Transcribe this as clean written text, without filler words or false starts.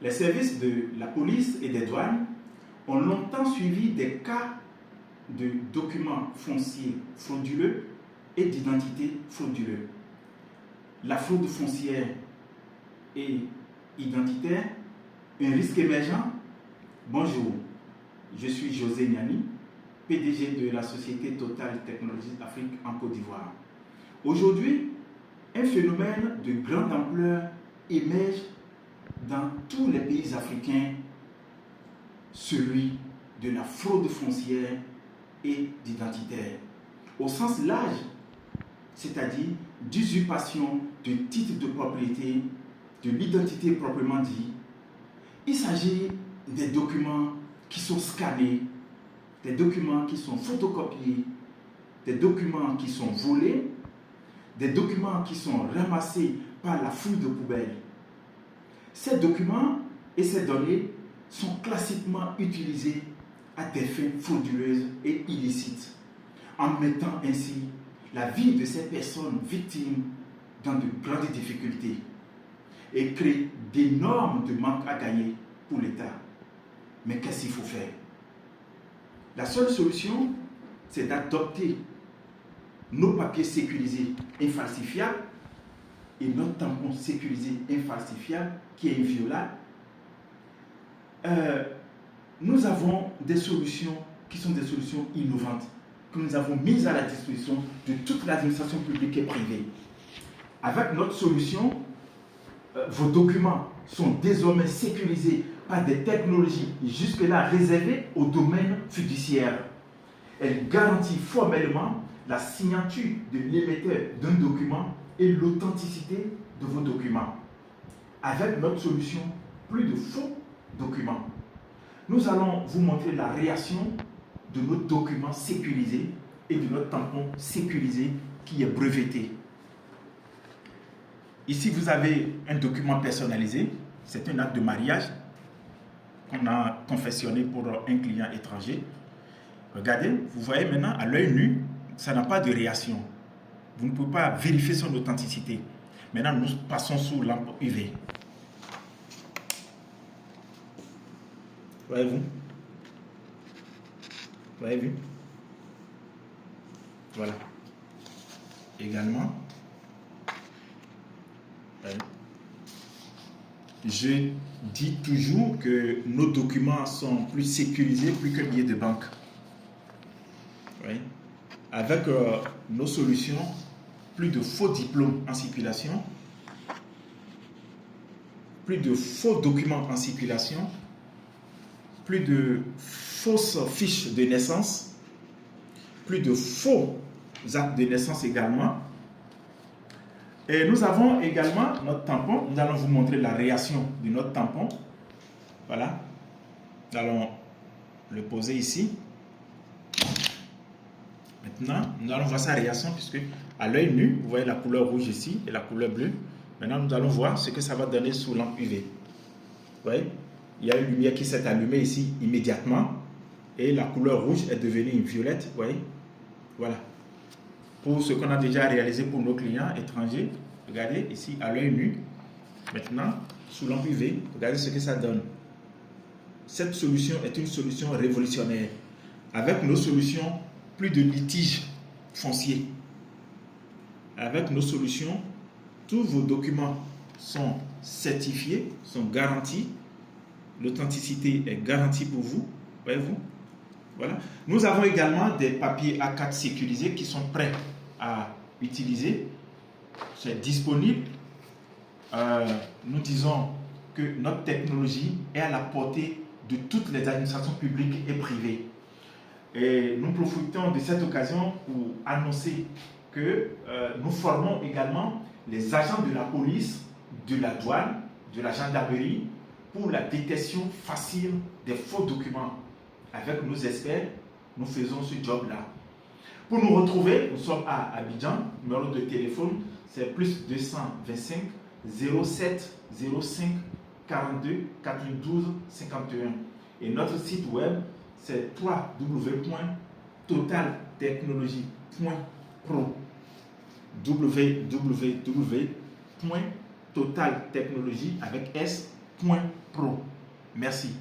Les services de la police et des douanes ont longtemps suivi des cas de documents fonciers frauduleux et d'identité frauduleux. La fraude foncière et identitaire, un risque émergent. Bonjour, je suis José Niani, PDG de la société Total Technologies Afrique en Côte d'Ivoire. Aujourd'hui, un phénomène de grande ampleur émerge dans tous les pays africains, celui de la fraude foncière et d'identitaire. Au sens large, c'est-à-dire d'usurpation de titres de propriété, de l'identité proprement dit. Il s'agit des documents qui sont scannés, des documents qui sont photocopiés, des documents qui sont volés, des documents qui sont ramassés par la fouille de poubelle. Ces documents et ces données sont classiquement utilisés à des fins frauduleuses et illicites, en mettant ainsi la vie de ces personnes victimes dans de grandes difficultés et créent d'énormes manques à gagner pour l'État. Mais qu'est-ce qu'il faut faire? La seule solution, c'est d'adopter nos papiers sécurisés infalsifiables et notre tampon sécurisé infalsifiable qui est inviolable. Nous avons des solutions qui sont des solutions innovantes que nous avons mises à la disposition de toute l'administration publique et privée. Avec notre solution, vos documents sont désormais sécurisés par des technologies jusque-là réservées au domaine fiduciaire. Elle garantit formellement la signature de l'émetteur d'un document et l'authenticité de vos documents. Avec notre solution, plus de faux documents. Nous allons vous montrer la réaction de nos documents sécurisés et de notre tampon sécurisé qui est breveté. Ici, vous avez un document personnalisé. C'est un acte de mariage qu'on a confectionné pour un client étranger. Regardez, vous voyez maintenant à l'œil nu, ça n'a pas de réaction. Vous ne pouvez pas vérifier son authenticité. Maintenant, nous passons sous lampe UV. Voyez-vous? Vous avez vu? Voilà. Également, je dis toujours que nos documents sont plus sécurisés plus qu'un billet de banque. Oui. Avec nos solutions, plus de faux diplômes en circulation, plus de faux documents en circulation, plus de fausses fiches de naissance, plus de faux actes de naissance également. Et nous avons également notre tampon. Nous allons vous montrer la réaction de notre tampon. Voilà. Nous allons le poser ici. Maintenant, nous allons voir sa réaction puisque à l'œil nu, vous voyez la couleur rouge ici et la couleur bleue. Maintenant, nous allons voir ce que ça va donner sous lampe UV. Vous voyez, il y a une lumière qui s'est allumée ici immédiatement et la couleur rouge est devenue violette. Vous voyez, voilà. Pour ce qu'on a déjà réalisé pour nos clients étrangers, regardez ici à l'œil nu. Maintenant, sous lampe UV, regardez ce que ça donne. Cette solution est une solution révolutionnaire. Avec nos solutions, plus de litiges fonciers. Avec nos solutions, tous vos documents sont certifiés, sont garantis. L'authenticité est garantie pour vous. Voyez-vous? Voilà. Nous avons également des papiers A4 sécurisés qui sont prêts à utiliser. C'est disponible. Nous disons que notre technologie est à la portée de toutes les administrations publiques et privées. Et nous profitons de cette occasion pour annoncer que nous formons également les agents de la police, de la douane, de la gendarmerie pour la détection facile des faux documents. Avec nos experts, nous faisons ce job-là. Pour nous retrouver, nous sommes à Abidjan. Numéro de téléphone, c'est plus 225 07 05 42 92 51. Et notre site web, c'est www.totaltechnologie.pro. www.totaltechnologie avec s.pro. Pro. Merci.